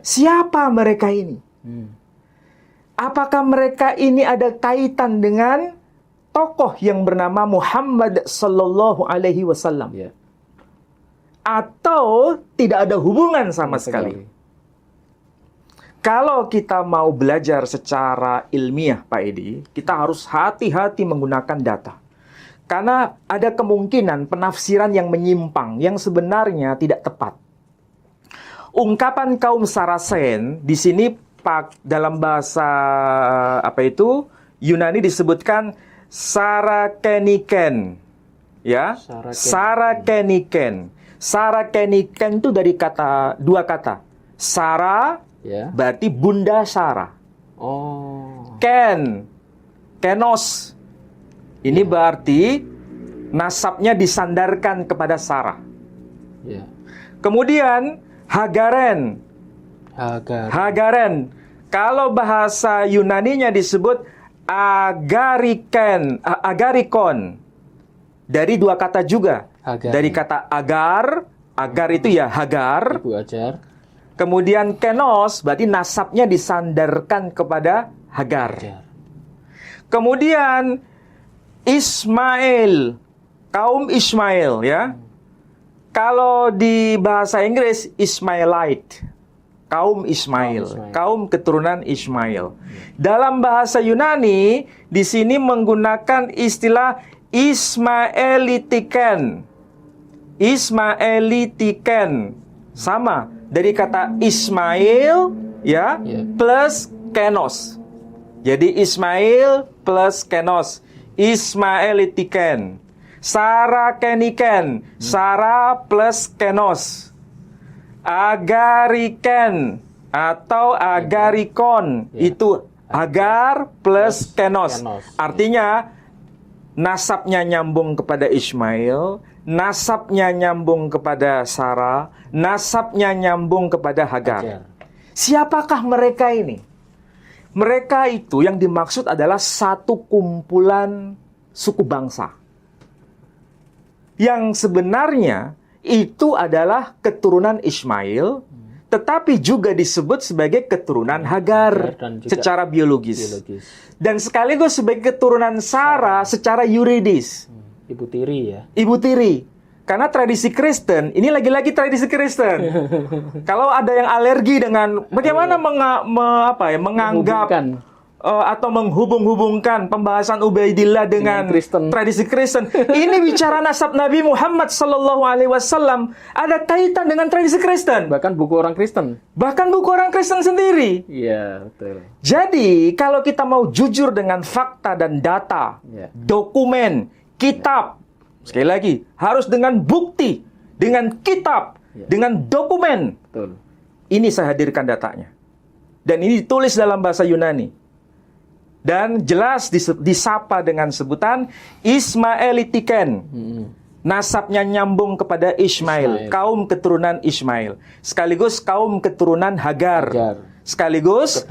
Siapa mereka ini? Apakah mereka ini ada kaitan dengan tokoh yang bernama Muhammad sallallahu alaihi wasallam? Atau tidak ada hubungan sama sekali? Kalau kita mau belajar secara ilmiah, Pak Edi, kita harus hati-hati menggunakan data. Karena ada kemungkinan penafsiran yang menyimpang, yang sebenarnya tidak tepat. Ungkapan kaum Sarasen di sini dalam bahasa Yunani disebutkan Sarakeniken, ya, Sarakeniken. Sarakeniken itu dari dua kata. Sara berarti Bunda Sara. Kenos. Ini berarti nasabnya disandarkan kepada Sarah. Kemudian Hagaren. Kalau bahasa Yunaninya disebut agarikon. Dari dua kata juga. Dari kata agar itu ya Hagar. Ibu ajar. Kemudian kenos berarti nasabnya disandarkan kepada Hagar. Kemudian Ismail, kaum Ismail, ya. Kalau di bahasa Inggris Ismailite, kaum Ismail, kaum keturunan Ismail. Dalam bahasa Yunani di sini menggunakan istilah Ismaelitiken. Sama dari kata Ismail, ya, plus kenos. Jadi Ismail plus kenos. Ismaelitiken. Sarakeniken. Sara plus kenos. Agariken atau agarikon. Itu agar plus kenos. Artinya nasabnya nyambung kepada Ismail, nasabnya nyambung kepada Sara, nasabnya nyambung kepada Hagar. Siapakah mereka ini? Mereka itu yang dimaksud adalah satu kumpulan suku bangsa. Yang sebenarnya itu adalah keturunan Ismail, tetapi juga disebut sebagai keturunan Hagar secara biologis. Dan sekaligus sebagai keturunan Sarah secara yuridis. Ibu tiri ya. Ibu tiri. Karena tradisi Kristen, ini lagi-lagi tradisi Kristen. Kalau ada yang alergi dengan bagaimana menganggap atau menghubung-hubungkan pembahasan Ubaidillah dengan tradisi Kristen. Ini bicara nasab Nabi Muhammad sallallahu alaihi wasallam ada kaitan dengan tradisi Kristen. Bahkan buku orang Kristen. Bahkan buku orang Kristen sendiri. Iya, betul. Jadi, kalau kita mau jujur dengan fakta dan data, dokumen, kitab, sekali lagi, harus dengan bukti, dengan kitab, dengan dokumen. Betul. Ini saya hadirkan datanya. Dan ini ditulis dalam bahasa Yunani. Dan jelas disapa dengan sebutan Ismaelitiken. Nasabnya nyambung kepada Ismail. Kaum keturunan Ismail. Sekaligus kaum keturunan Hagar. Sekaligus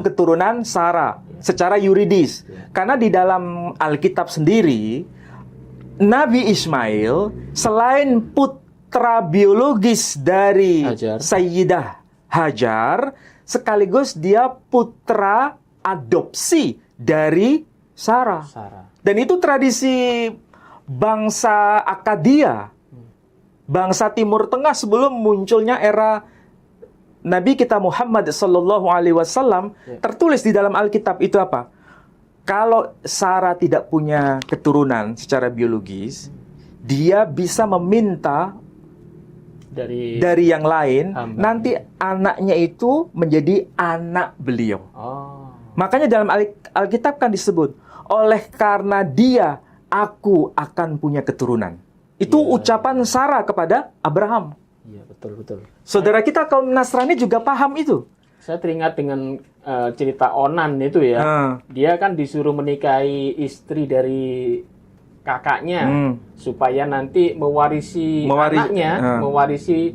keturunan Sarah. Secara yuridis. Karena di dalam Alkitab sendiri, Nabi Ismail selain putra biologis dari Sayyidah Hajar, sekaligus dia putra adopsi dari Sarah. Dan itu tradisi bangsa Akadia, bangsa Timur Tengah sebelum munculnya era Nabi kita Muhammad sallallahu alaihi wasallam. Tertulis di dalam Alkitab itu apa? Kalau Sarah tidak punya keturunan secara biologis, dia bisa meminta dari yang lain, nanti anaknya itu menjadi anak beliau. Makanya dalam Alkitab kan disebut, oleh karena dia, aku akan punya keturunan. Itu ucapan Sarah kepada Abraham. Iya, betul. Saudara kita kaum Nasrani juga paham itu. Saya teringat dengan cerita Onan itu ya. Dia kan disuruh menikahi istri dari kakaknya supaya nanti mewarisi anaknya, mewarisi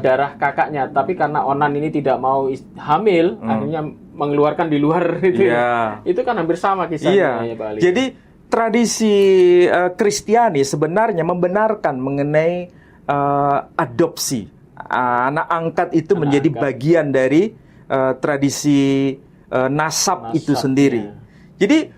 darah kakaknya. Tapi karena Onan ini tidak mau hamil, akhirnya mengeluarkan di luar itu. Itu kan hampir sama kisahnya ya Pak Ali. Jadi tradisi Kristiani sebenarnya membenarkan mengenai adopsi anak angkat itu menjadi bagian dari tradisi nasab itu sendiri. Jadi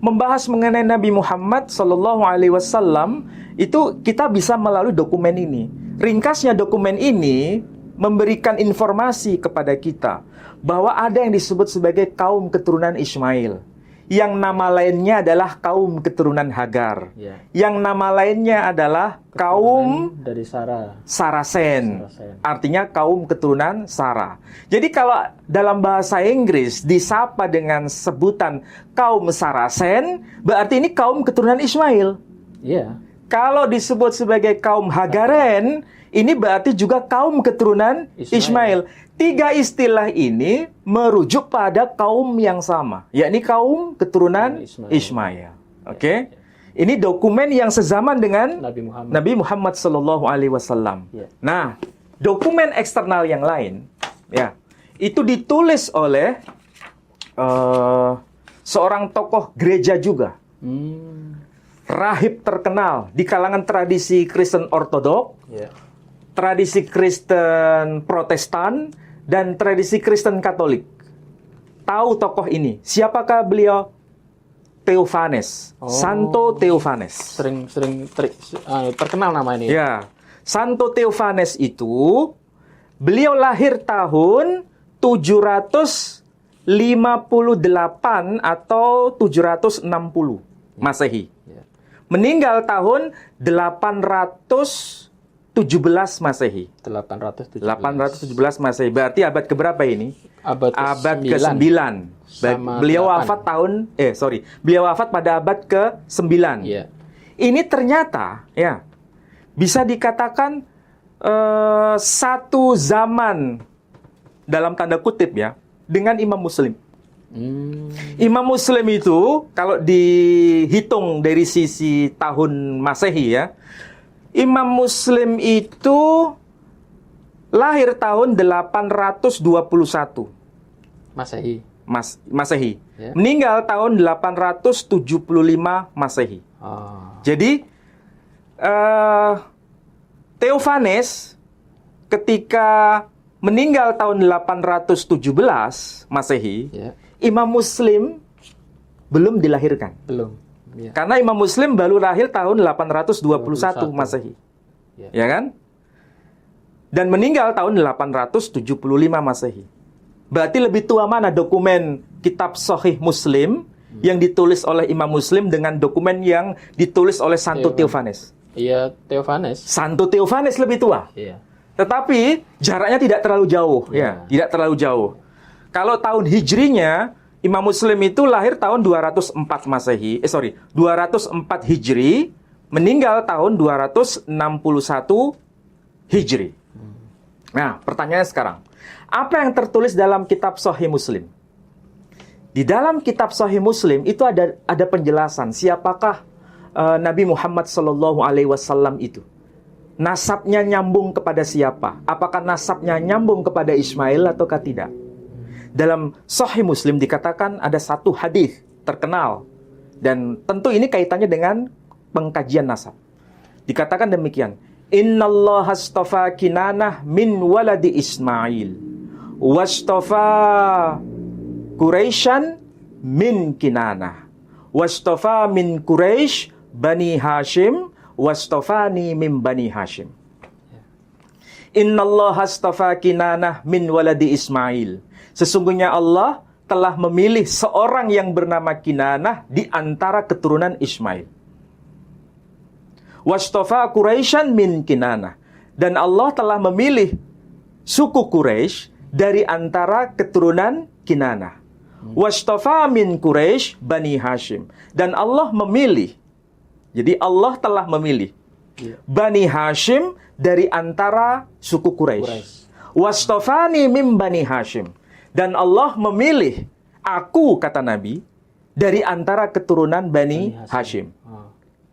membahas mengenai Nabi Muhammad Sallallahu Alaihi Wasallam itu kita bisa melalui dokumen ini. Ringkasnya dokumen ini memberikan informasi kepada kita bahwa ada yang disebut sebagai kaum keturunan Ismail, yang nama lainnya adalah kaum keturunan Hagar, yang nama lainnya adalah kaum dari Sarasen. Artinya kaum keturunan Sarah. Jadi kalau dalam bahasa Inggris disapa dengan sebutan kaum Sarasen, berarti ini kaum keturunan Ismail. Kalau disebut sebagai kaum Hagaren, ini berarti juga kaum keturunan Ismail. Tiga istilah ini merujuk pada kaum yang sama, yakni kaum keturunan Ismail. Oke? Ini dokumen yang sezaman dengan Nabi Muhammad Sallallahu Alaihi Wasallam. Nah, dokumen eksternal yang lain, ya, itu ditulis oleh seorang tokoh gereja juga, rahib terkenal di kalangan tradisi Kristen Ortodok, tradisi Kristen Protestan, dan tradisi Kristen Katolik. Tahu tokoh ini? Siapakah beliau? Theophanes, Santo Theophanes. Sering terkenal nama ini. Ya, Santo Theophanes itu beliau lahir tahun 758 atau 760 Masehi. Meninggal tahun 817 Masehi. 817 Masehi. Berarti abad keberapa ini? Abad ke-9. Beliau wafat beliau wafat pada abad ke-9. Ini ternyata bisa dikatakan satu zaman dalam tanda kutip dengan Imam Muslim. Imam Muslim itu kalau dihitung dari sisi tahun Masehi Imam Muslim itu lahir tahun 821 Masehi. Meninggal tahun 875 Masehi. Jadi Theophanes ketika meninggal tahun 817 Masehi, Imam Muslim belum dilahirkan. Karena Imam Muslim baru lahir tahun 821 Masehi. Ya kan? Dan meninggal tahun 875 Masehi. Berarti lebih tua mana dokumen kitab Sahih Muslim yang ditulis oleh Imam Muslim dengan dokumen yang ditulis oleh Santo Theophanes? Theophanes. Santo Theophanes lebih tua. Tetapi jaraknya tidak terlalu jauh, tidak terlalu jauh. Kalau tahun hijrinya Imam Muslim itu lahir tahun 204 Hijri, meninggal tahun 261 Hijri. Nah, pertanyaannya sekarang, apa yang tertulis dalam kitab Sahih Muslim? Di dalam kitab Sahih Muslim itu ada penjelasan siapakah Nabi Muhammad Sallallahu Alaihi Wasallam itu. Nasabnya nyambung kepada siapa? Apakah nasabnya nyambung kepada Ismail ataukah tidak? Dalam Sahih Muslim dikatakan ada satu hadis terkenal, dan tentu ini kaitannya dengan pengkajian nasab. Dikatakan demikian, Innallaha astafa Kinanah min waladi Ismail wastafa Quraisyan min Kinanah wastafa min Quraisy Bani Hashim wastafani min Bani Hashim. Innallaha astafa Kinanah min waladi Ismail. Sesungguhnya Allah telah memilih seorang yang bernama Kinanah di antara keturunan Ismail. Wastafa Quraisyan min Kinanah. Dan Allah telah memilih suku Quraisy dari antara keturunan Kinanah. Wastafa min Quraisy Bani Hashim. Dan Allah memilih, jadi Allah telah memilih Bani Hashim dari antara suku Quraisy. Wastafani min Bani Hashim. Dan Allah memilih aku, kata Nabi, dari antara keturunan Bani Hashim.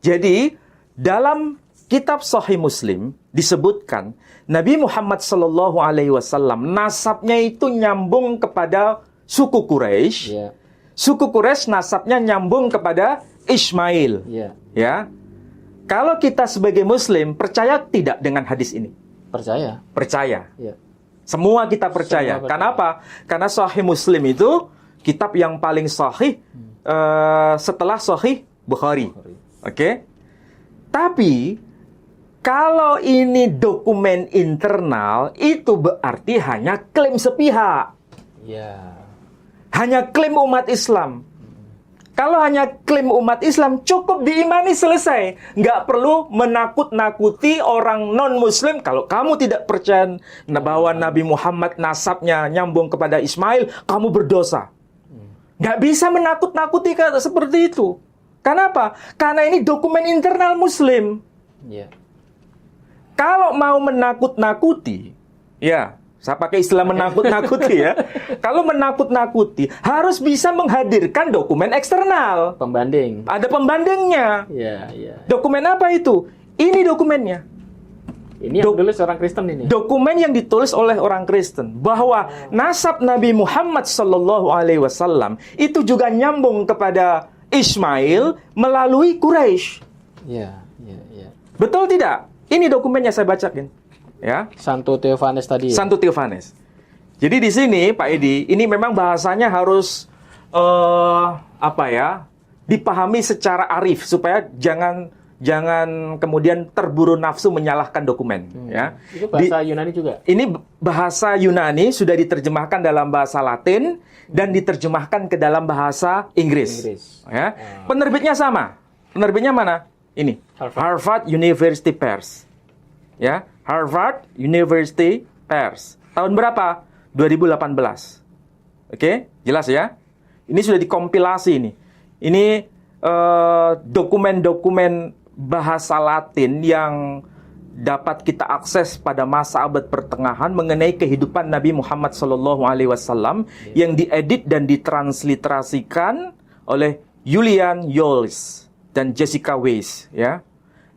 Jadi, dalam kitab Sahih Muslim disebutkan Nabi Muhammad Sallallahu Alaihi Wasallam nasabnya itu nyambung kepada suku Quraisy. Suku Quraisy nasabnya nyambung kepada Ismail. Ya. Kalau kita sebagai Muslim percaya tidak dengan hadis ini? Percaya. Percaya. Ya. Semua kita percaya. Semua percaya. Karena apa? Karena Sahih Muslim itu kitab yang paling sahih setelah Sahih Bukhari. Oke? Tapi kalau ini dokumen internal, itu berarti hanya klaim sepihak. Ya. Hanya klaim umat Islam. Kalau hanya klaim umat Islam, cukup diimani, selesai. Nggak perlu menakut-nakuti orang non-Muslim. Kalau kamu tidak percaya bahwa Nabi Muhammad nasabnya nyambung kepada Ismail, kamu berdosa. Nggak bisa menakut-nakuti seperti itu. Kenapa? Karena ini dokumen internal Muslim. Ya. Kalau mau menakut-nakuti, ya, saya pakai istilah menakut-nakuti ya. Kalau menakut-nakuti, harus bisa menghadirkan dokumen eksternal. Pembanding. Ada pembandingnya. Ya, ya. Dokumen apa itu? Ini dokumennya. Ini yang ditulis orang Kristen ini. Dokumen yang ditulis oleh orang Kristen bahwa nasab Nabi Muhammad SAW itu juga nyambung kepada Ismail melalui Quraisy. Ya, ya, ya. Betul tidak? Ini dokumennya saya bacakan. Ya. Santo Theophanes tadi. Santo Theophanes. Jadi di sini Pak Edi, ini memang bahasanya harus dipahami secara arif supaya jangan kemudian terburu nafsu menyalahkan dokumen. Ya. Itu bahasa Yunani juga. Ini bahasa Yunani sudah diterjemahkan dalam bahasa Latin dan diterjemahkan ke dalam bahasa Inggris. Ya. Penerbitnya sama. Penerbitnya mana? Ini. Harvard University Press. Ya. Harvard University Press. Tahun berapa? 2018. Oke, jelas ya? Ini sudah dikompilasi ini. Ini dokumen-dokumen bahasa Latin yang dapat kita akses pada masa abad pertengahan mengenai kehidupan Nabi Muhammad SAW yang diedit dan ditransliterasikan oleh Julian Jolls dan Jessica Weiss. Ya.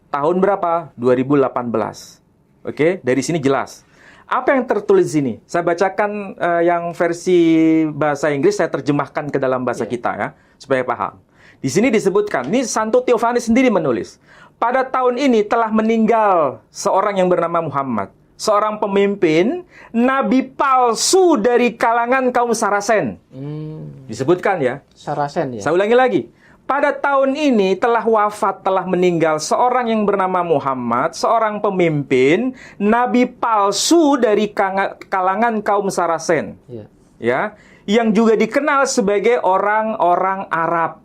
Tahun berapa? 2018. Oke, dari sini jelas. Apa yang tertulis di sini? Saya bacakan yang versi bahasa Inggris, saya terjemahkan ke dalam bahasa kita ya, supaya paham. Di sini disebutkan, ini Santo Theophanes sendiri menulis. Pada tahun ini telah meninggal seorang yang bernama Muhammad. Seorang pemimpin, nabi palsu dari kalangan kaum Saracen. Disebutkan ya. Saracen ya. Saya ulangi lagi. Pada tahun ini telah meninggal seorang yang bernama Muhammad, seorang pemimpin, nabi palsu dari kalangan kaum Saracen. Ya. Ya, yang juga dikenal sebagai orang-orang Arab.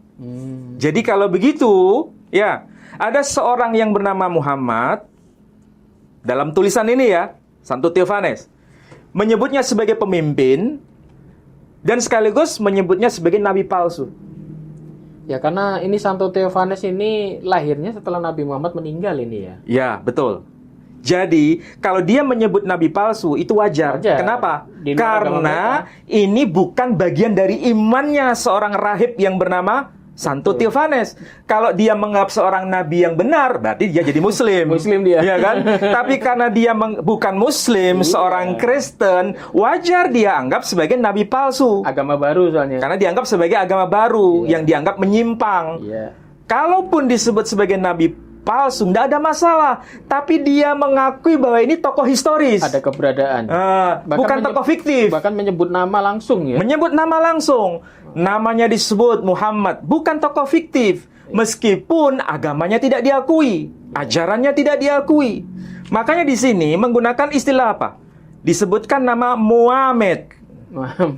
Jadi kalau begitu, ya, ada seorang yang bernama Muhammad dalam tulisan ini ya, Santo Theophanes menyebutnya sebagai pemimpin dan sekaligus menyebutnya sebagai nabi palsu. Ya, karena ini Santo Theophanes ini lahirnya setelah Nabi Muhammad meninggal ini ya. Ya, betul. Jadi, kalau dia menyebut nabi palsu, itu wajar. Kenapa? Karena ini bukan bagian dari imannya seorang rahib yang bernama Santo Theophanes. Kalau dia menganggap seorang nabi yang benar, berarti dia jadi muslim. Muslim dia. Ya kan? Tapi karena dia bukan muslim, seorang Kristen, wajar dia anggap sebagai nabi palsu. Agama baru soalnya. Karena dianggap sebagai agama baru yang dianggap menyimpang. Kalaupun disebut sebagai nabi palsu, tidak ada masalah. Tapi dia mengakui bahwa ini tokoh historis. Ada keberadaan. Bukan tokoh fiktif. Bahkan menyebut nama langsung ya. Menyebut nama langsung. Namanya disebut Muhammad. Bukan tokoh fiktif. Meskipun agamanya tidak diakui. Ajarannya tidak diakui. Makanya di sini menggunakan istilah apa? Disebutkan nama Muhammad.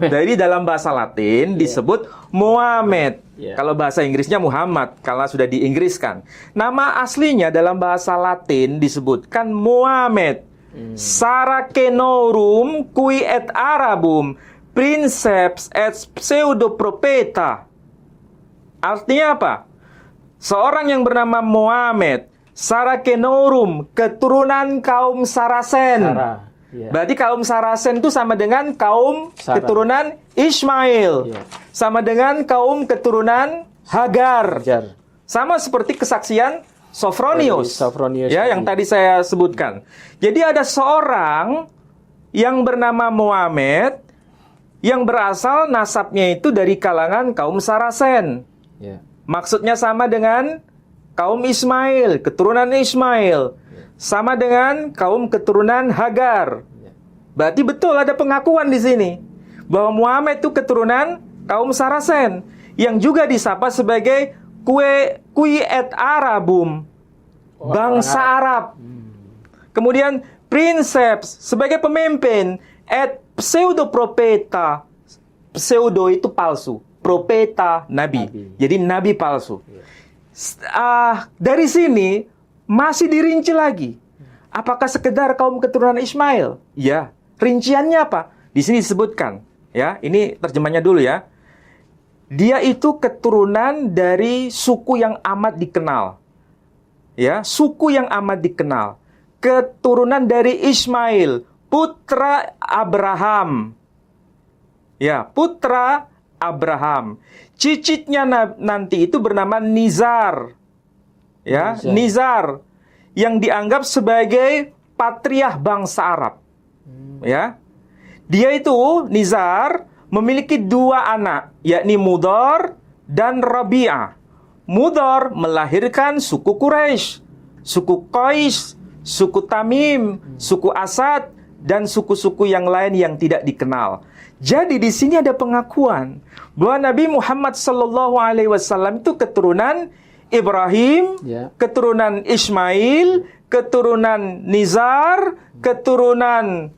Dari dalam bahasa Latin disebut Muhammad. Kalau bahasa Inggrisnya Muhammad, kalau sudah diinggriskan. Nama aslinya dalam bahasa Latin disebutkan Muhammad. Saracenorum qui et Arabum princeps et pseudoprofeta. Artinya apa? Seorang yang bernama Muhammad, Saracenorum, keturunan kaum Saracen. Berarti kaum Saracen itu sama dengan kaum keturunan Ismail. Sama dengan kaum keturunan Hagar. Sama seperti kesaksian Sophronius. Ya, yang tadi saya sebutkan. Jadi ada seorang yang bernama Muhammad yang berasal nasabnya itu dari kalangan kaum Saracen. Maksudnya sama dengan kaum Ismail, keturunan Ismail. sama dengan kaum keturunan Hagar. Berarti betul ada pengakuan di sini bahwa Muhammad itu keturunan kaum Sarasen yang juga disapa sebagai Kui et Arabum, bangsa Arab. Kemudian Princeps sebagai pemimpin, et pseudo propeta. Pseudo itu palsu, propeta nabi. Jadi nabi palsu. Dari sini masih dirinci lagi. Apakah sekedar kaum keturunan Ismail? Ya. Rinciannya apa? Di sini disebutkan. Ya, ini terjemahnya dulu ya. Dia itu keturunan dari suku yang amat dikenal. Ya, suku yang amat dikenal. Keturunan dari Ismail, putra Abraham. Ya, putra Abraham. Cicitnya nanti itu bernama Nizar. Ya, Nizar yang dianggap sebagai patriark bangsa Arab. Ya. Dia itu Nizar memiliki 2 anak, yakni Mudhar dan Rabi'ah. Mudhar melahirkan suku Quraisy, suku Qais, suku Tamim, suku Asad, dan suku-suku yang lain yang tidak dikenal. Jadi di sini ada pengakuan bahwa Nabi Muhammad SAW itu keturunan Ibrahim, keturunan Ismail, keturunan Nizar, keturunan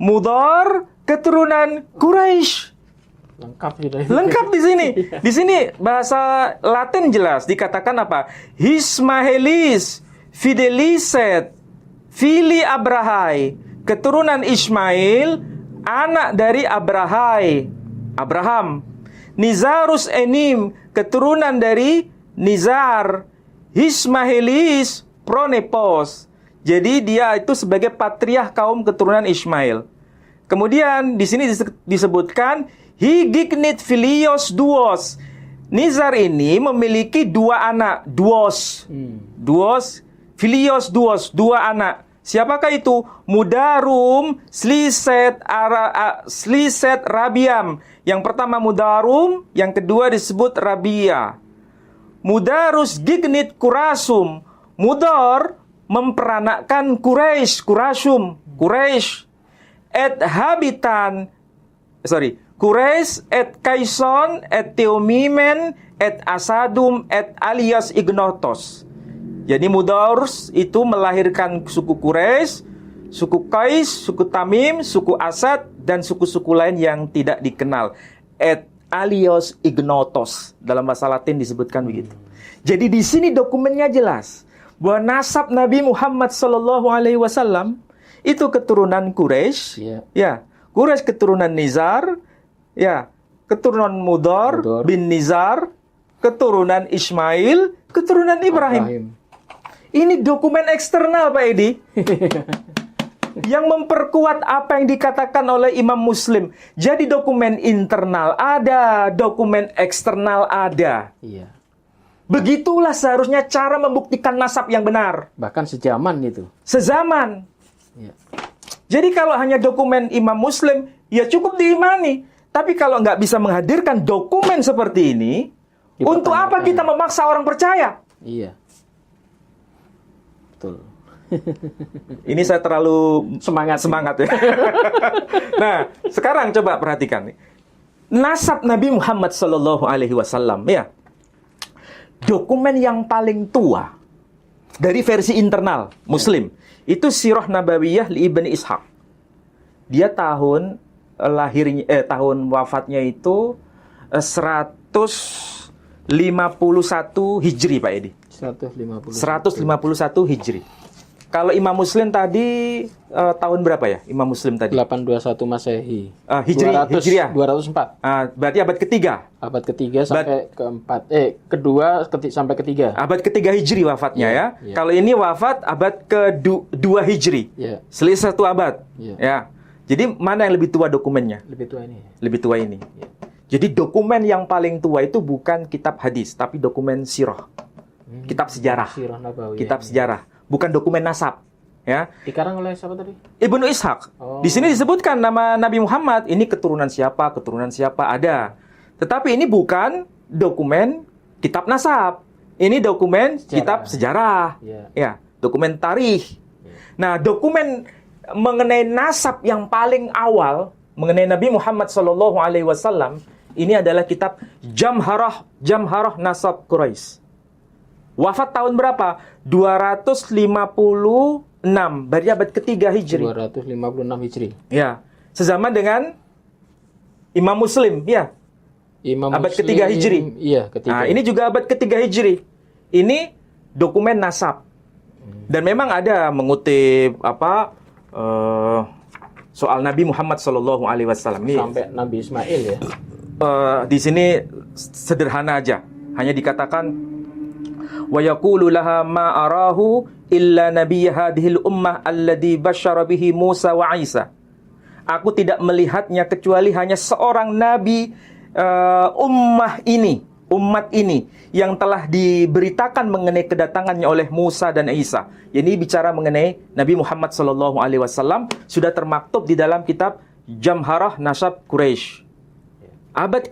Mudhar, keturunan Quraisy. Lengkap di sini. Di sini bahasa Latin jelas dikatakan apa? Ismaelis, Fideliset, Fili Abrahai, keturunan Ismail, anak dari Abraham. Nizarus Enim, keturunan dari Nizar. Ismaelis Pronepos. Jadi dia itu sebagai patriark kaum keturunan Ismail. Kemudian di sini disebutkan Higignit Filios Duos. Nizar ini memiliki 2 anak, Duos. Duos, Filios Duos, 2 anak. Siapakah itu? Mudarum, Sliset, Sliset, Rabiam. Yang pertama Mudarum, yang kedua disebut Rabia. Mudarus Gignit Kurasum. Mudar memperanakkan Quraisy, Kurasum, Quraisy. Quraisy et Kaison et Teomimen et Asadum et alias Ignotos. Jadi Mudars itu melahirkan suku Quraisy, suku Qais, suku Tamim, suku Asad, dan suku-suku lain yang tidak dikenal. Et alias Ignotos. Dalam bahasa Latin disebutkan begitu. Jadi di sini dokumennya jelas bahwa nasab Nabi Muhammad SAW itu keturunan Quraisy. Ya, Quraisy keturunan Nizar. Ya, keturunan Mudar bin Nizar, keturunan Ismail, keturunan Ibrahim. Ini dokumen eksternal, Pak Edi. Yang memperkuat apa yang dikatakan oleh Imam Muslim. Jadi dokumen internal ada, dokumen eksternal ada. Iya. Begitulah seharusnya cara membuktikan nasab yang benar. Bahkan sezaman gitu. Sezaman. Iya. Jadi kalau hanya dokumen Imam Muslim, ya cukup diimani. Tapi kalau nggak bisa menghadirkan dokumen seperti ini, untuk apa kita memaksa orang percaya? Iya. Betul. Ini saya terlalu semangat ya. Nah, sekarang coba perhatikan. Nasab Nabi Muhammad SAW, ya. Dokumen yang paling tua dari versi internal Muslim itu Sirah Nabawiyah li Ibni Ishaq. Dia tahun wafatnya itu 151 Hijri, Pak Edi. 151 Hijri. Kalau Imam Muslim tadi tahun berapa ya? Imam Muslim tadi 821 Masehi. Hijriah 204. Berarti abad ketiga. Abad ketiga sampai keempat. Kedua sampai ketiga. Abad ketiga Hijri wafatnya ya. Kalau ini wafat abad kedua Hijri. Selisih 1 abad. Ya. Jadi mana yang lebih tua dokumennya? Lebih tua ini. Lebih tua ini. Jadi dokumen yang paling tua itu bukan kitab hadis, tapi dokumen sirah. Kitab sejarah. Sirah Nabawiyah. Kitab sejarah, bukan dokumen nasab. Ya. Dikarang oleh siapa tadi? Ibnu Ishaq. Di sini disebutkan nama Nabi Muhammad, ini keturunan siapa ada. Tetapi ini bukan dokumen kitab nasab. Ini dokumen kitab sejarah. Ya, dokumen tarikh. Nah, dokumen mengenai nasab yang paling awal mengenai Nabi Muhammad SAW ini adalah kitab Jamharah Nasab Quraisy. Wafat tahun berapa? 256, berarti abad ketiga Hijri. 256 Hijri. Ya, sezaman dengan Imam Muslim, ya. Abad ketiga Hijri. Iya, ketiga. Nah, ini juga abad ketiga Hijri. Ini dokumen nasab. Dan memang ada mengutip soal Nabi Muhammad SAW. Sampai Nabi Ismail ya. Di sini sederhana aja. Hanya dikatakan wa yaqulu laha ma arahu illa nabiy hadhil ummah alladhi basyara bihi Musa wa Isa. Aku tidak melihatnya kecuali hanya seorang nabi umat ini yang telah diberitakan mengenai kedatangannya oleh Musa dan Isa. Ini bicara mengenai Nabi Muhammad SAW sudah termaktub di dalam kitab Jamharah Nasab Quraisy. Abad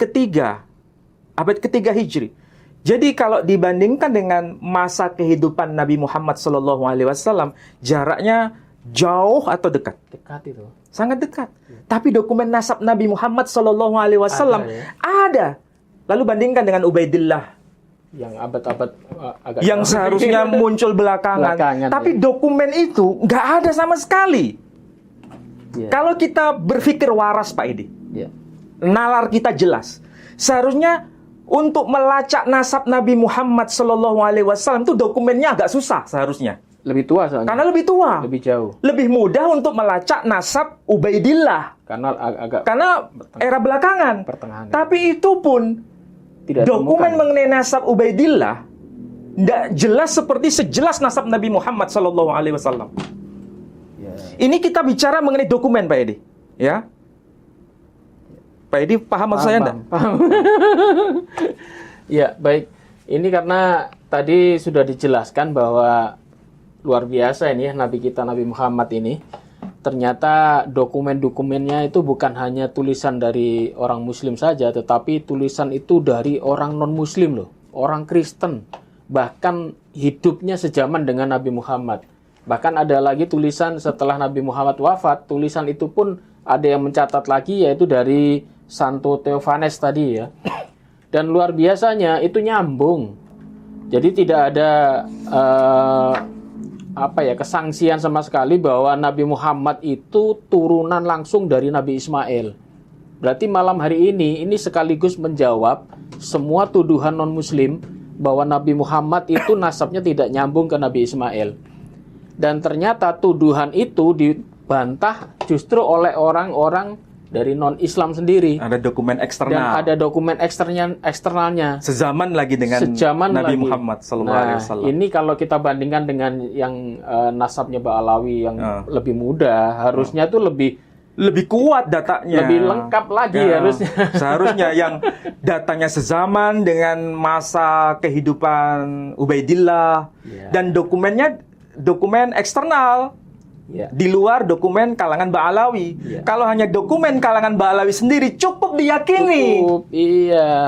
ketiga Hijri. Jadi kalau dibandingkan dengan masa kehidupan Nabi Muhammad SAW, jaraknya jauh atau dekat? Dekat itu. Sangat dekat. Tapi dokumen nasab Nabi Muhammad SAW ada. Lalu bandingkan dengan Ubaidillah yang abad-abad agak yang seharusnya muncul belakangan. Tapi dokumen itu nggak ada sama sekali. Ya. Kalau kita berpikir waras, Pak Edi, Ya. nalar kita jelas. Seharusnya untuk melacak nasab Nabi Muhammad SAW itu dokumennya agak susah seharusnya. Lebih tua soalnya. Karena lebih tua. Lebih jauh. Lebih mudah untuk melacak nasab Ubaidillah. Karena era belakangan. Pertengahan. Tapi itu pun tidak dokumen temukan. mengenai nasab Ubaidillah tidak jelas seperti sejelas nasab Nabi Muhammad SAW. Ya. Ini kita bicara mengenai dokumen, Pak Edi. Ya. Pak Edi paham maksud saya enggak? Paham. Ya, baik. Ini karena tadi sudah dijelaskan bahwa luar biasa ini ya Nabi kita Nabi Muhammad ini. Ternyata dokumen-dokumennya itu bukan hanya tulisan dari orang Muslim saja, tetapi tulisan itu dari orang non-Muslim loh, orang Kristen. Bahkan hidupnya sejaman dengan Nabi Muhammad. Bahkan ada lagi tulisan setelah Nabi Muhammad wafat, tulisan itu pun ada yang mencatat lagi, yaitu dari Santo Theophanes tadi ya. Dan luar biasanya itu nyambung. Jadi tidak ada kesangsian sama sekali bahwa Nabi Muhammad itu turunan langsung dari Nabi Ismail. Berarti malam hari ini sekaligus menjawab semua tuduhan non-Muslim bahwa Nabi Muhammad itu nasabnya tidak nyambung ke Nabi Ismail. Dan ternyata tuduhan itu dibantah justru oleh orang-orang dari non-Islam sendiri. Ada dokumen eksternal. Dan ada dokumen eksternalnya. Sezaman lagi dengan Nabi Muhammad SAW. Ini kalau kita bandingkan dengan yang nasabnya Ba'alawi yang lebih muda, harusnya tuh lebih kuat datanya. Lebih lengkap lagi harusnya. Seharusnya yang datanya sezaman dengan masa kehidupan Ubaidillah. Dan dokumennya dokumen eksternal. Di luar dokumen kalangan Ba'alawi. Kalau hanya dokumen kalangan Ba'alawi sendiri cukup diyakini.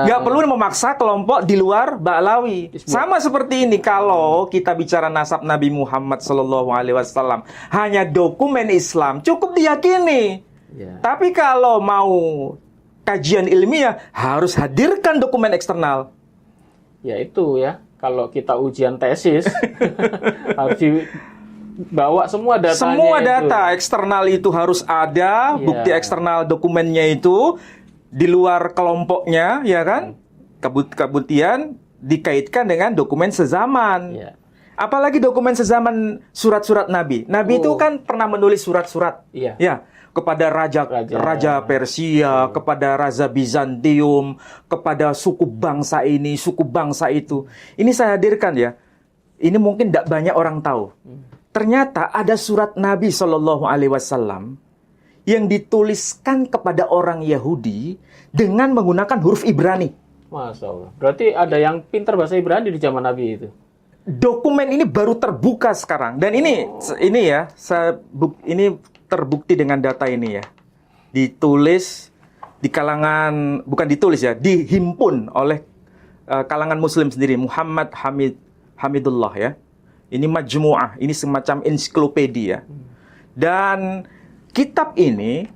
Nggak perlu memaksa kelompok di luar Ba'alawi. Sama seperti ini kalau kita bicara nasab Nabi Muhammad SAW, hanya dokumen Islam cukup diyakini. Tapi kalau mau kajian ilmiah harus hadirkan dokumen eksternal. Ya itu ya. Kalau kita ujian tesis harus bawa semua datanya. Semua data eksternal itu harus ada, bukti eksternal dokumennya itu di luar kelompoknya, ya kan? Kemudian dikaitkan dengan dokumen sezaman. Apalagi dokumen sezaman surat-surat Nabi. Nabi itu kan pernah menulis surat-surat. Ya, kepada raja Persia, kepada raja Bizantium, kepada suku bangsa ini, suku bangsa itu. Ini saya hadirkan ya. Ini mungkin tidak banyak orang tahu. Ternyata ada surat Nabi SAW yang dituliskan kepada orang Yahudi dengan menggunakan huruf Ibrani. Masya Allah. Berarti ada yang pintar bahasa Ibrani di zaman Nabi itu. Dokumen ini baru terbuka sekarang. Dan ini ya, ini terbukti dengan data ini ya. Ditulis di kalangan, bukan ditulis ya, dihimpun oleh kalangan Muslim sendiri, Muhammad Hamidullah ya. Ini majmu'ah, ini semacam ensiklopedia. Dan kitab ini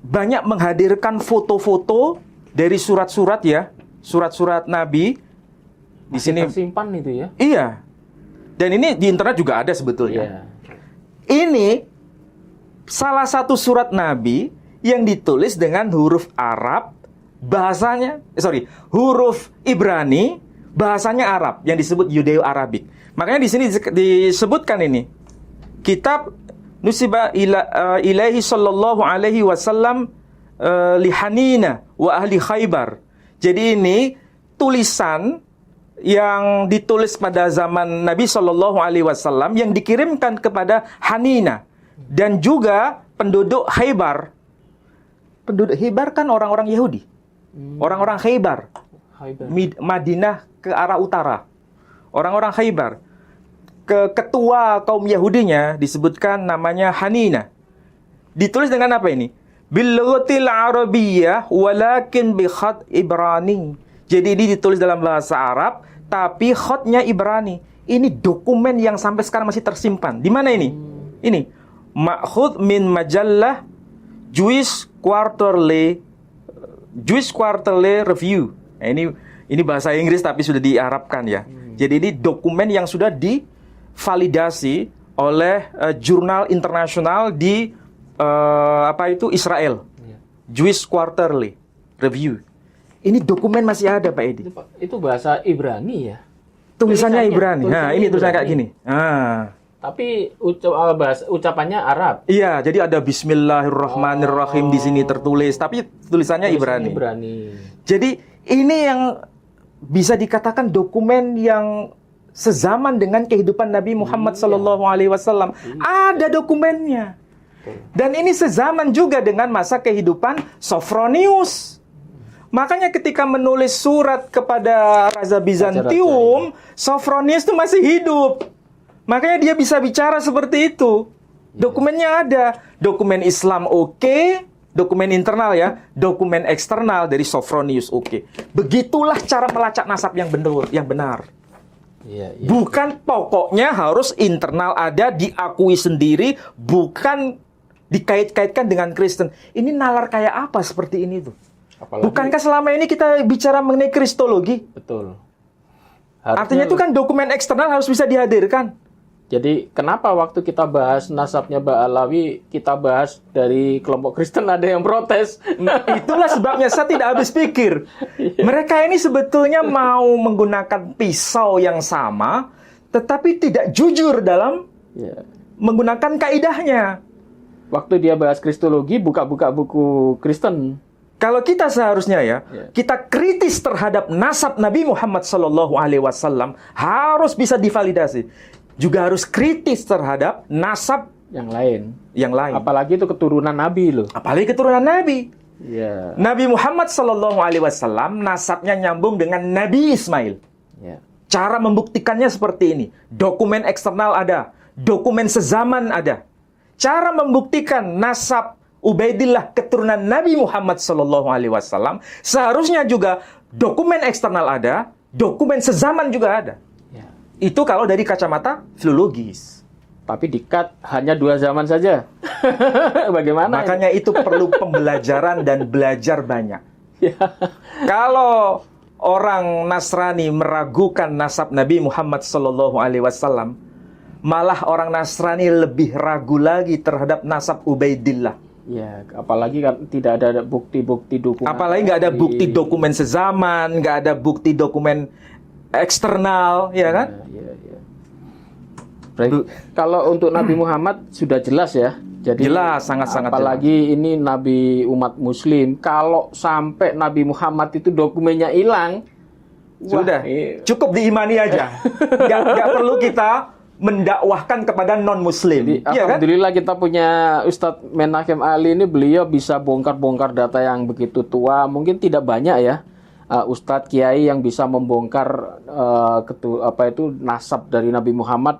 banyak menghadirkan foto-foto dari surat-surat ya, surat-surat Nabi. Di sini tersimpan itu ya. Iya. Dan ini di internet juga ada sebetulnya. Iya. Ini salah satu surat Nabi yang ditulis dengan huruf Arab, huruf Ibrani, bahasanya Arab yang disebut Yudeo-Arabik. Makanya di sini disebutkan ini. Kitab nusiba ilaihi sallallahu alaihi wasallam lihanina wa ahli Khaybar. Jadi ini tulisan yang ditulis pada zaman Nabi sallallahu alaihi wasallam yang dikirimkan kepada Hanina dan juga penduduk Khaybar. Penduduk Khaybar kan orang-orang Yahudi. Orang-orang Khaybar. Madinah ke arah utara. Orang-orang Khaybar. Ketua kaum Yahudinya disebutkan namanya Hanina. Ditulis dengan apa ini? Bil-lughatil arabiyyah walakin bi khat Ibrani. Jadi ini ditulis dalam bahasa Arab tapi khatnya Ibrani. Ini dokumen yang sampai sekarang masih tersimpan. Di mana ini? Ini ma'khudh min majallah Jewish Quarterly Review. Nah, ini bahasa Inggris tapi sudah diarabkan ya. Jadi ini dokumen yang sudah divalidasi oleh jurnal internasional di Israel. Jewish Quarterly Review. Ini dokumen masih ada, Pak Edi. Itu bahasa Ibrani ya? Tulisannya Ibrani. Nah, ini tulisannya kayak gini. Tapi ucapannya Arab. Iya, jadi ada Bismillahirrahmanirrahim di sini tertulis, tapi tulisannya Ibrani. Jadi ini yang bisa dikatakan dokumen yang sezaman dengan kehidupan Nabi Muhammad SAW. Ada dokumennya. Dan ini sezaman juga dengan masa kehidupan Sophronius. Makanya ketika menulis surat kepada Raja Bizantium, Sophronius itu masih hidup. Makanya dia bisa bicara seperti itu. Dokumennya ada. Dokumen Islam oke, dokumen internal ya, dokumen eksternal dari Sophronius oke. Begitulah cara melacak nasab yang benar. Bukan pokoknya harus internal ada, diakui sendiri, bukan dikait-kaitkan dengan Kristen. Ini nalar kayak apa seperti ini tuh? Apalagi, bukankah selama ini kita bicara mengenai kristologi? Betul. Artinya itu kan dokumen eksternal harus bisa dihadirkan. Jadi kenapa waktu kita bahas nasabnya Ba'alawi, kita bahas dari kelompok Kristen ada yang protes? Nah, itulah sebabnya saya tidak habis pikir. Mereka ini sebetulnya mau menggunakan pisau yang sama, tetapi tidak jujur dalam menggunakan kaidahnya. Waktu dia bahas kristologi, buka-buka buku Kristen. Kalau kita seharusnya kita kritis terhadap nasab Nabi Muhammad SAW harus bisa divalidasi. Juga harus kritis terhadap nasab yang lain. Apalagi itu keturunan Nabi loh. Apalagi keturunan Nabi. Yeah. Nabi Muhammad SAW nasabnya nyambung dengan Nabi Ismail. Yeah. Cara membuktikannya seperti ini. Dokumen eksternal ada, dokumen sezaman ada. Cara membuktikan nasab Ubaidillah keturunan Nabi Muhammad SAW seharusnya juga dokumen eksternal ada, dokumen sezaman juga ada. Itu kalau dari kacamata filologis. Tapi di-cut hanya 2 zaman saja. Bagaimana? Makanya itu perlu pembelajaran dan belajar banyak. Kalau orang Nasrani meragukan nasab Nabi Muhammad SAW, malah orang Nasrani lebih ragu lagi terhadap nasab Ubaidillah. Ya, apalagi kan tidak ada bukti-bukti dokumen. Apalagi nggak ada bukti dokumen sezaman, nggak ada bukti dokumen eksternal, ya kan? Kalau untuk Nabi Muhammad sudah jelas ya. Jadi jelas, sangat-sangat apalagi jelas. Ini Nabi umat Muslim. Kalau sampai Nabi Muhammad itu dokumennya hilang, sudah cukup diimani aja. Nggak perlu kita mendakwahkan kepada non-Muslim. Ya, alhamdulillah kan? Kita punya Ustadz Menahem Ali ini, beliau bisa bongkar-bongkar data yang begitu tua. Mungkin tidak banyak ya. Ustadz Kiai yang bisa membongkar nasab dari Nabi Muhammad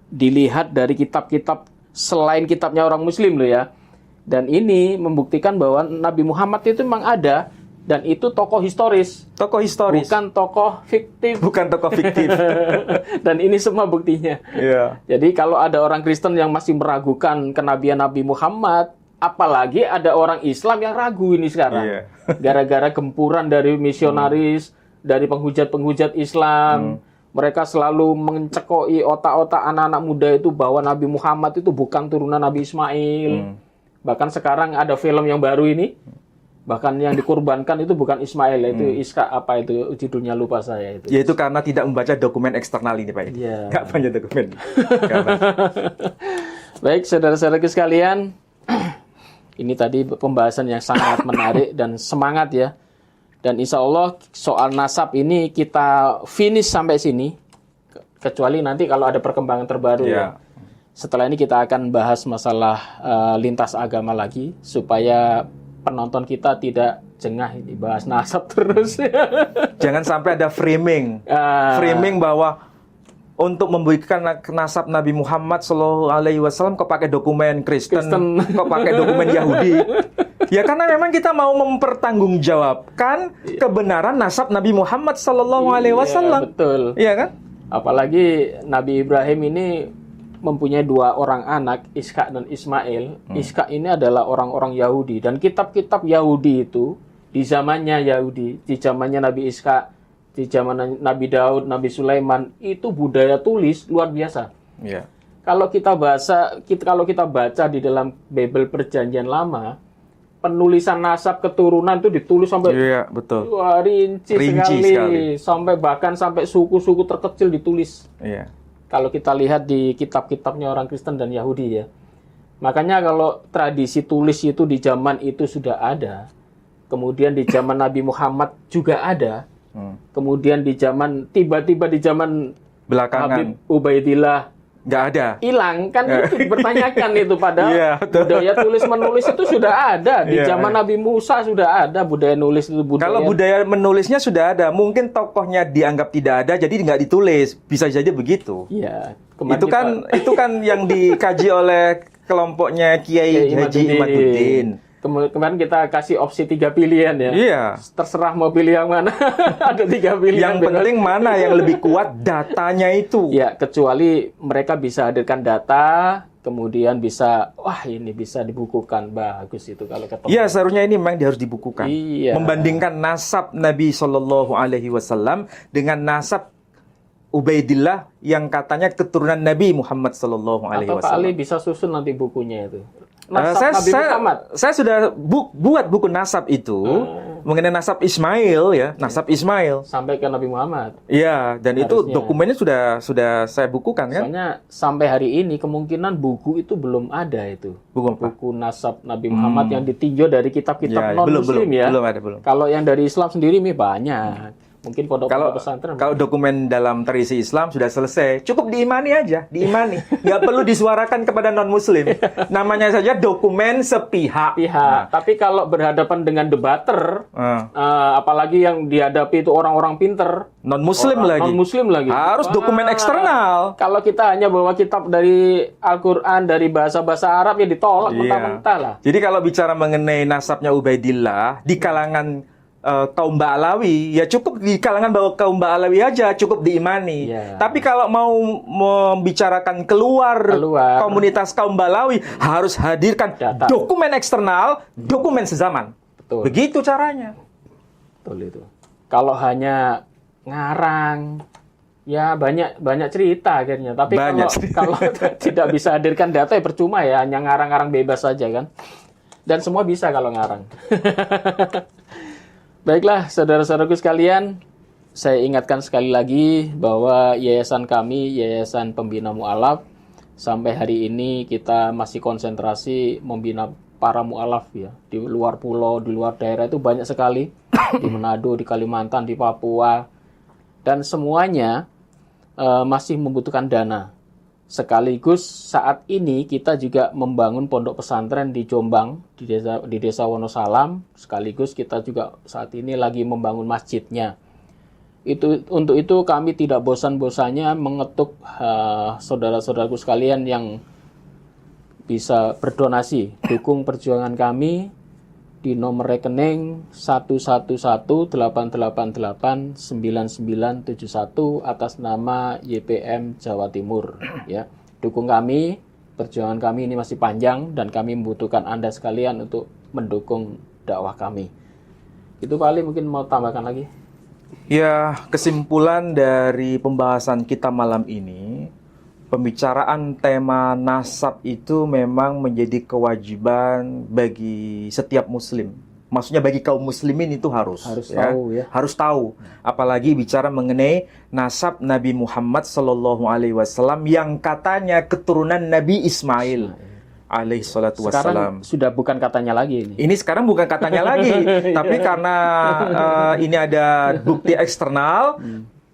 dilihat dari kitab-kitab selain kitabnya orang Muslim loh ya. Dan ini membuktikan bahwa Nabi Muhammad itu memang ada Dan itu tokoh historis. Tokoh historis. Bukan tokoh fiktif. Bukan tokoh fiktif. Dan ini semua buktinya. Iya. Jadi kalau ada orang Kristen yang masih meragukan kenabian Nabi Muhammad, apalagi ada orang Islam yang ragu ini sekarang. Iya. Gara-gara gempuran dari misionaris, dari penghujat-penghujat Islam. Mereka selalu mencekoi otak-otak anak-anak muda itu bahwa Nabi Muhammad itu bukan turunan Nabi Ismail. Bahkan sekarang ada film yang baru ini. Bahkan yang dikorbankan itu bukan Ismail, itu Iska, apa itu judulnya lupa saya itu. Yaitu karena tidak membaca dokumen eksternal ini, Pak. Iya. Nggak baca dokumen. Baik, saudara-saudaraku sekalian, ini tadi pembahasan yang sangat menarik dan semangat ya. Dan insya Allah soal nasab ini kita finish sampai sini, kecuali nanti kalau ada perkembangan terbaru ya. Setelah ini kita akan bahas masalah lintas agama lagi, supaya penonton kita tidak jengah ini bahas nasab terus. Jangan sampai ada framing bahwa untuk membuktikan nasab Nabi Muhammad SAW kok pakai dokumen Kristen, kok pakai dokumen Yahudi. Ya karena memang kita mau mempertanggungjawabkan kebenaran nasab Nabi Muhammad SAW. Betul. Iya kan? Apalagi Nabi Ibrahim ini mempunyai 2 orang anak, Ishak dan Ismail. Ishak ini adalah orang-orang Yahudi. Dan kitab-kitab Yahudi itu, di zamannya Yahudi, di zamannya Nabi Ishak, di zaman Nabi Daud, Nabi Sulaiman, itu budaya tulis luar biasa. Iya. Kalau kita baca di dalam Bible Perjanjian Lama, penulisan nasab keturunan itu ditulis sampai betul. Rinci sekali. Sampai suku-suku terkecil ditulis. Iya. Kalau kita lihat di kitab-kitabnya orang Kristen dan Yahudi ya. Makanya kalau tradisi tulis itu di zaman itu sudah ada. Kemudian di zaman Nabi Muhammad juga ada. Kemudian tiba-tiba di zaman belakangan Habib Ubaidillah nggak ada. Hilang kan itu dipertanyakan itu padahal budaya tulis-menulis itu sudah ada. Di zaman Nabi Musa sudah ada budaya nulis itu. Kalau budaya menulisnya sudah ada, mungkin tokohnya dianggap tidak ada, jadi nggak ditulis. Bisa saja begitu. Iya. Itu kan yang dikaji oleh kelompoknya Kiai Haji Imaduddin. Kemarin kita kasih opsi 3 pilihan ya. Iya. Terserah mau pilih yang mana. Ada 3 pilihan. Yang penting mana yang lebih kuat datanya itu. Ya, kecuali mereka bisa hadirkan data, kemudian bisa, ini bisa dibukukan. Bagus itu kalau ketemu. Iya, seharusnya ini memang harus dibukukan. Iya. Membandingkan nasab Nabi SAW dengan nasab Ubaidillah yang katanya keturunan Nabi Muhammad SAW. Atau Pak Ali bisa susun nanti bukunya itu. Nabi Muhammad. Saya sudah buat buku nasab itu mengenai nasab Ismail ya, nasab Ismail sampai ke Nabi Muhammad. Iya, dan harusnya. Itu dokumennya sudah saya bukukan kan. Soalnya sampai hari ini kemungkinan buku itu belum ada itu. Buku nasab Nabi Muhammad yang ditinjau dari kitab-kitab non-muslim ya. Belum ada. Kalau yang dari Islam sendiri banyak. Mungkin pondok-pondok pesantren. Kalau dokumen dalam tradisi Islam sudah selesai, cukup diimani aja, diimani. Nggak perlu disuarakan kepada non-muslim. Namanya saja dokumen sepihak. Tapi kalau berhadapan dengan debater, apalagi yang dihadapi itu orang-orang pinter, non-muslim lagi. Harus dokumen eksternal. Kalau kita hanya bawa kitab dari Al-Quran, dari bahasa-bahasa Arab, ya ditolak mentah-mentah lah. Jadi kalau bicara mengenai nasabnya Ubaidillah, di kalangan kaum Ba'alawi, ya cukup di kalangan kaum Ba'alawi aja, cukup diimani. Tapi kalau mau membicarakan keluar komunitas kaum Ba'alawi, harus hadirkan dokumen eksternal, dokumen sezaman. Betul. Begitu caranya. Betul itu. Kalau hanya ngarang, ya banyak cerita akhirnya. Tapi kalau tidak bisa hadirkan data, ya percuma ya, hanya ngarang-ngarang bebas saja kan. Dan semua bisa kalau ngarang. Baiklah, saudara-saudaraku sekalian, saya ingatkan sekali lagi bahwa yayasan kami, Yayasan Pembina Mu'alaf, sampai hari ini kita masih konsentrasi membina para mu'alaf ya. Di luar pulau, di luar daerah itu banyak sekali. Di Manado, di Kalimantan, di Papua. Dan semuanya masih membutuhkan dana. Sekaligus saat ini kita juga membangun pondok pesantren di Jombang, di desa Wonosalam. Sekaligus kita juga saat ini lagi membangun masjidnya. Untuk itu kami tidak bosan-bosannya mengetuk saudara-saudaraku sekalian yang bisa berdonasi, dukung perjuangan kami di nomor rekening 11188899971 atas nama YPM Jawa Timur ya. Dukung kami, perjuangan kami ini masih panjang dan kami membutuhkan Anda sekalian untuk mendukung dakwah kami. Itu Pak Ali mungkin mau tambahkan lagi? Ya, kesimpulan dari pembahasan kita malam ini, pembicaraan tema nasab itu memang menjadi kewajiban bagi setiap muslim. Maksudnya bagi kaum muslimin itu harus tahu ya. Harus tahu. Apalagi bicara mengenai nasab Nabi Muhammad sallallahu alaihi wasallam yang katanya keturunan Nabi Ismail alaihi salatu wassalam. Sekarang sudah bukan katanya lagi ini. Ini sekarang bukan katanya lagi, tapi karena ini ada bukti eksternal,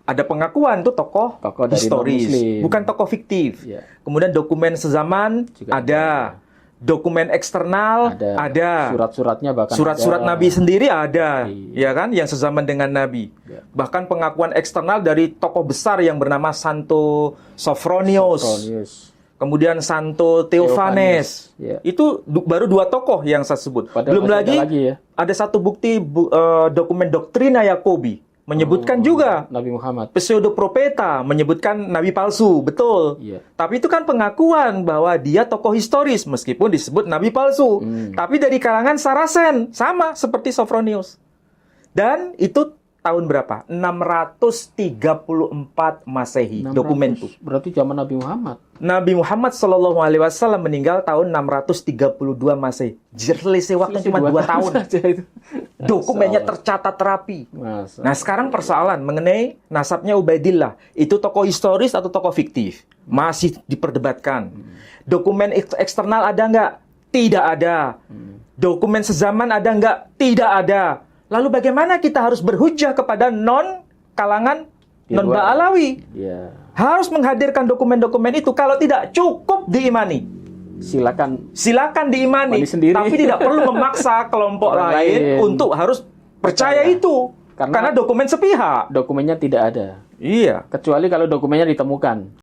ada pengakuan tuh tokoh dari historis, non-muslim. bukan tokoh fiktif. Ya. Kemudian dokumen sezaman Juga ada. Dokumen eksternal ada. Surat-suratnya bahkan surat-surat ada. Nabi sendiri ada, Iya. ya kan, yang sezaman dengan Nabi. Ya. Bahkan pengakuan eksternal dari tokoh besar yang bernama Santo Sophronius. Kemudian Santo Theophanes. Ya. Itu baru 2 tokoh yang saya sebut. Padahal Belum masih lagi, ya. ada satu bukti dokumen doktrina Yakobi menyebutkan juga Nabi Muhammad. Pseudopropeta menyebutkan nabi palsu, betul. Iya. Tapi itu kan pengakuan bahwa dia tokoh historis meskipun disebut nabi palsu. Tapi dari kalangan Saracen, sama seperti Sophronius. Dan itu tahun berapa? 634 Masehi, 600, dokumen itu. Berarti zaman Nabi Muhammad. Nabi Muhammad Shallallahu Alaihi Wasallam meninggal tahun 632 Masehi. Selisih waktu cuma 2 tahun. Saja itu. Dokumennya tercatat rapi. Masa. Nah, sekarang persoalan mengenai nasabnya Ubaidillah. Itu tokoh historis atau tokoh fiktif? Masih diperdebatkan. Dokumen eksternal ada nggak? Tidak ada. Dokumen sezaman ada nggak? Tidak ada. Lalu bagaimana kita harus berhujjah kepada kalangan non-Ba'alawi? Ya. Harus menghadirkan dokumen-dokumen itu. Kalau tidak, cukup diimani. Silakan diimani. Tapi tidak perlu memaksa kelompok lain untuk harus percaya itu. Karena dokumen sepihak. Dokumennya tidak ada. Iya. Kecuali kalau dokumennya ditemukan.